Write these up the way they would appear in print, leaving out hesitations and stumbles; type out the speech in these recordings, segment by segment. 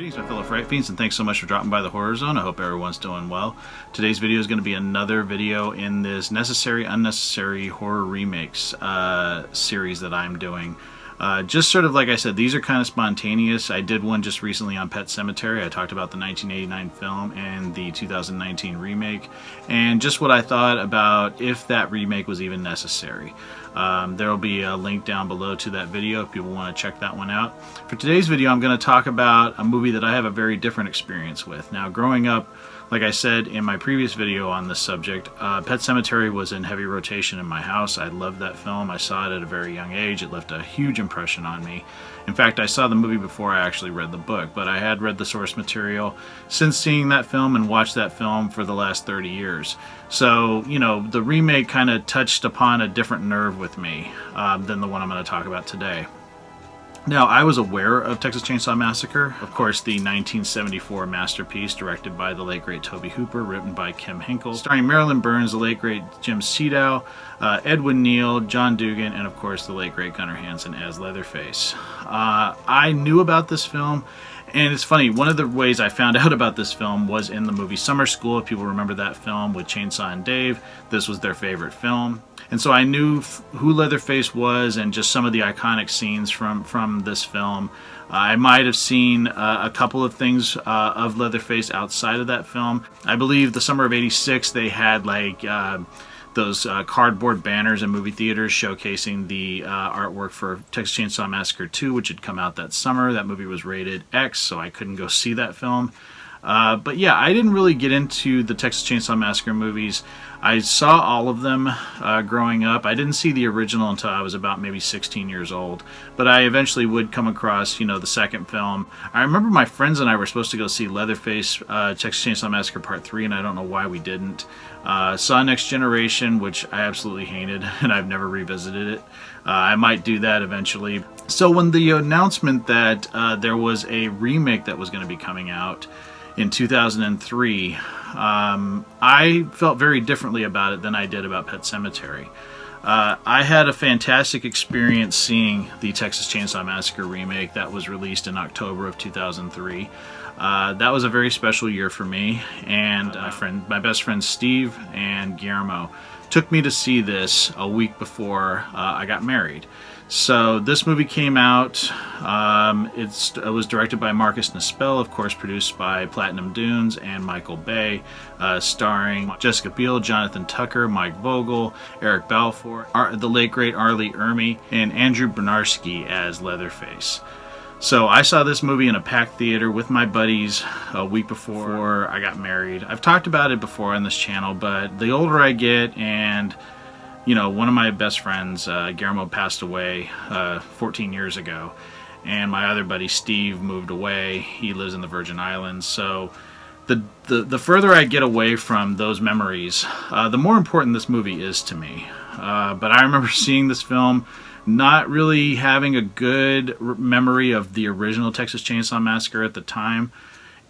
Greetings, my fellow Fright Fiends, and thanks so much for dropping by the Horror Zone. I hope everyone's doing well. Today's video is going to be another video in this Necessary, Unnecessary Horror Remakes series that I'm doing. Just sort of like I said, these are kind of spontaneous. I did one just recently on Pet Sematary. I talked about the 1989 film and the 2019 remake, and just what I thought about if that remake was even necessary. There will be a link down below to that video if people want to check that one out. For today's video, I'm going to talk about a movie that I have a very different experience with. Now, growing up, like I said in my previous video on this subject, Pet Sematary was in heavy rotation in my house. I loved that film. I saw it at a very young age. It left a huge impression on me. In fact, I saw the movie before I actually read the book, but I had read the source material since seeing that film and watched that film for the last 30 years. So, you know, the remake kind of touched upon a different nerve with me than the one I'm going to talk about today. Now, I was aware of Texas Chainsaw Massacre, of course the 1974 masterpiece directed by the late great Tobe Hooper, written by Kim Hinkle, starring Marilyn Burns, the late great Jim Sedow, Edwin Neal, John Dugan, and of course the late great Gunnar Hansen as Leatherface. I knew about this film, and it's funny, one of the ways I found out about this film was in the movie Summer School. If people remember that film with Chainsaw and Dave, this was their favorite film. And so I knew who Leatherface was and just some of the iconic scenes from this film. I might have seen a couple of things of Leatherface outside of that film. I believe the summer of '86 they had like those cardboard banners in movie theaters showcasing the artwork for Texas Chainsaw Massacre 2, which had come out that summer. That movie was rated X, so I couldn't go see that film. But yeah, I didn't really get into the Texas Chainsaw Massacre movies. I saw all of them growing up. I didn't see the original until I was about maybe 16 years old. But I eventually would come across, you know, the second film. I remember my friends and I were supposed to go see Leatherface, Texas Chainsaw Massacre Part 3, and I don't know why we didn't. Saw Next Generation, which I absolutely hated, and I've never revisited it. I might do that eventually. So when the announcement that there was a remake that was going to be coming out in 2003, I felt very differently about it than I did about Pet Sematary. I had a fantastic experience seeing the Texas Chainsaw Massacre remake that was released in October of 2003. That was a very special year for me, and my best friend Steve and Guillermo took me to see this a week before I got married. So this movie came out. It was directed by Marcus Nispel, of course produced by Platinum Dunes and Michael Bay, starring Jessica Biel, Jonathan Tucker, Mike Vogel, Eric Balfour, the late great Arlie Ermey, and Andrew Bernarski as Leatherface. So I saw this movie in a packed theater with my buddies a week before I got married. I've talked about it before on this channel, but the older I get, and you know, one of my best friends, Guillermo, passed away 14 years ago, and my other buddy Steve moved away. He lives in the Virgin Islands. So the further I get away from those memories, the more important this movie is to me. But I remember seeing this film, not really having a good memory of the original Texas Chainsaw Massacre at the time,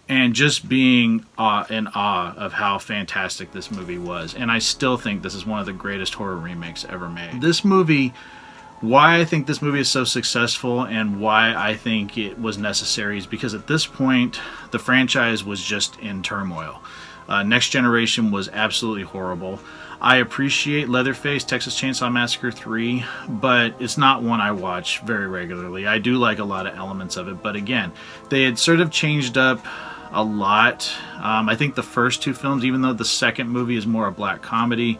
and just being in awe of how fantastic this movie was. And I still think this is one of the greatest horror remakes ever made. This movie, why I think this movie is so successful and why I think it was necessary is because at this point, the franchise was just in turmoil. Next Generation was absolutely horrible. I appreciate Leatherface, Texas Chainsaw Massacre 3, but it's not one I watch very regularly. I do like a lot of elements of it, but again, they had sort of changed up a lot. I think the first two films, even though the second movie is more a black comedy,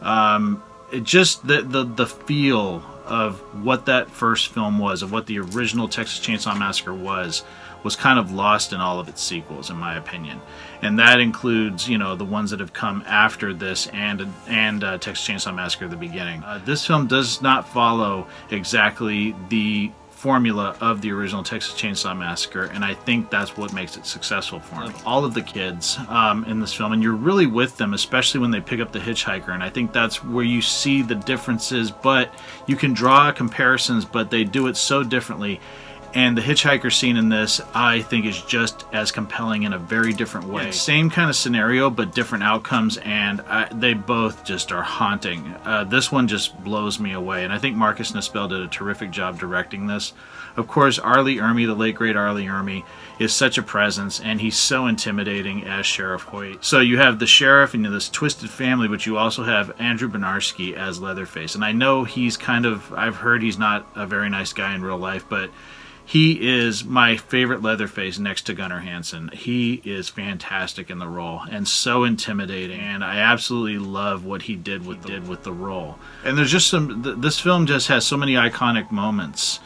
it just the feel of what that first film was, of what the original Texas Chainsaw Massacre was kind of lost in all of its sequels, in my opinion. And that includes, you know, the ones that have come after this and Texas Chainsaw Massacre at the beginning. This film does not follow exactly the formula of the original Texas Chainsaw Massacre, and I think that's what makes it successful for me. All of the kids in this film, and you're really with them, especially when they pick up the hitchhiker, and I think that's where you see the differences, but you can draw comparisons, but they do it so differently. And the hitchhiker scene in this, I think, is just as compelling in a very different way. Same kind of scenario, but different outcomes, and they both just are haunting. This one just blows me away, and I think Marcus Nispel did a terrific job directing this. Of course, Arlie Ermey, the late great Arlie Ermey, is such a presence, and he's so intimidating as Sheriff Hoyt. So you have the sheriff and this twisted family, but you also have Andrew Bernarski as Leatherface. And I know he's I've heard he's not a very nice guy in real life, but he is my favorite Leatherface next to Gunnar Hansen. He is fantastic in the role and so intimidating, and I absolutely love what he did with the role. And there's just this film just has so many iconic moments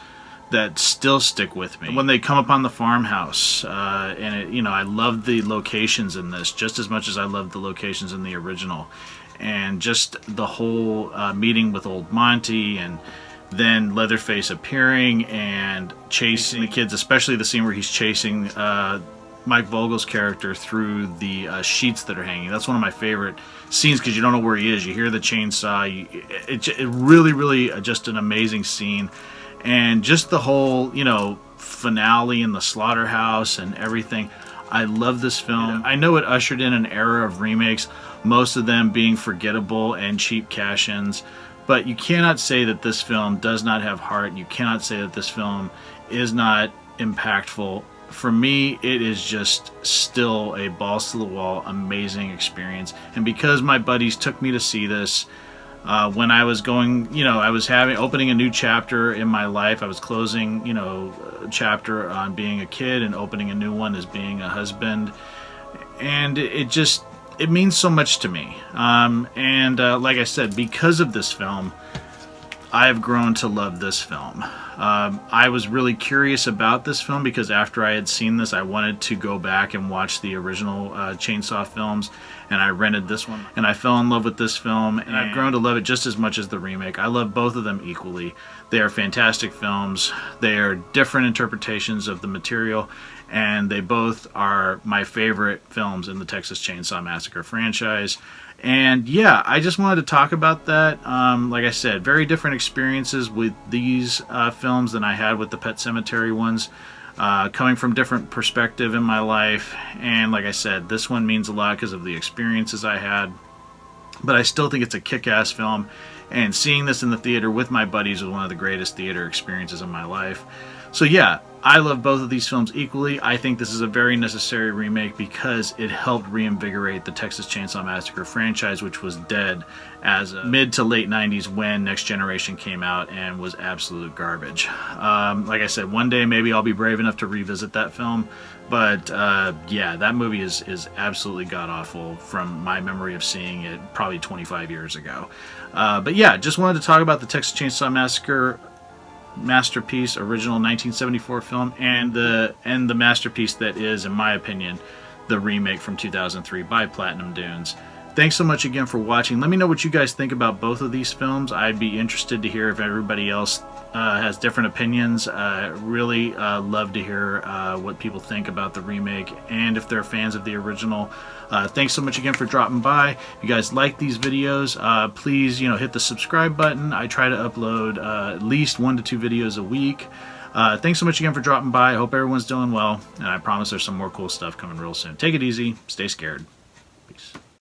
that still stick with me. When they come upon the farmhouse, and I love the locations in this just as much as I love the locations in the original, and just the whole meeting with old Monty, and then Leatherface appearing and chasing the kids, especially the scene where he's chasing Mike Vogel's character through the sheets that are hanging. That's one of my favorite scenes because you don't know where he is. You hear the chainsaw. It really just an amazing scene. And just the whole, finale in the slaughterhouse and everything. I love this film. I know it ushered in an era of remakes, most of them being forgettable and cheap cash-ins. But you cannot say that this film does not have heart. You cannot say that this film is not impactful. For me, it is just still a balls-to-the-wall, amazing experience. And because my buddies took me to see this, when I was going, I was opening a new chapter in my life. I was closing, a chapter on being a kid and opening a new one as being a husband. And it means so much to me. Like I said, because of this film, I've grown to love this film. I was really curious about this film because after I had seen this, I wanted to go back and watch the original Chainsaw films, and I rented this one. And I fell in love with this film, and I've grown to love it just as much as the remake. I love both of them equally. They are fantastic films. They are different interpretations of the material, and they both are my favorite films in the Texas Chainsaw Massacre franchise. And yeah, I just wanted to talk about that. Like I said, very different experiences with these films than I had with the Pet Sematary ones, coming from different perspective in my life. And like I said, this one means a lot because of the experiences I had. But I still think it's a kick-ass film, and seeing this in the theater with my buddies was one of the greatest theater experiences in my life. So yeah, I love both of these films equally. I think this is a very necessary remake because it helped reinvigorate the Texas Chainsaw Massacre franchise, which was dead as mid to late 90s when Next Generation came out and was absolute garbage. Like I said, one day maybe I'll be brave enough to revisit that film, but yeah, that movie is absolutely god-awful from my memory of seeing it probably 25 years ago. But yeah, just wanted to talk about the Texas Chainsaw Massacre masterpiece, original 1974 film, and the masterpiece that is, in my opinion, the remake from 2003 by Platinum Dunes. Thanks so much again for watching. Let me know what you guys think about both of these films. I'd be interested to hear if everybody else has different opinions. Really love to hear what people think about the remake and if they're fans of the original. Thanks so much again for dropping by. If you guys like these videos, please hit the subscribe button. I try to upload at least 1 to 2 videos a week. Thanks so much again for dropping by. I hope everyone's doing well, and I promise there's some more cool stuff coming real soon. Take it easy. Stay scared. Peace.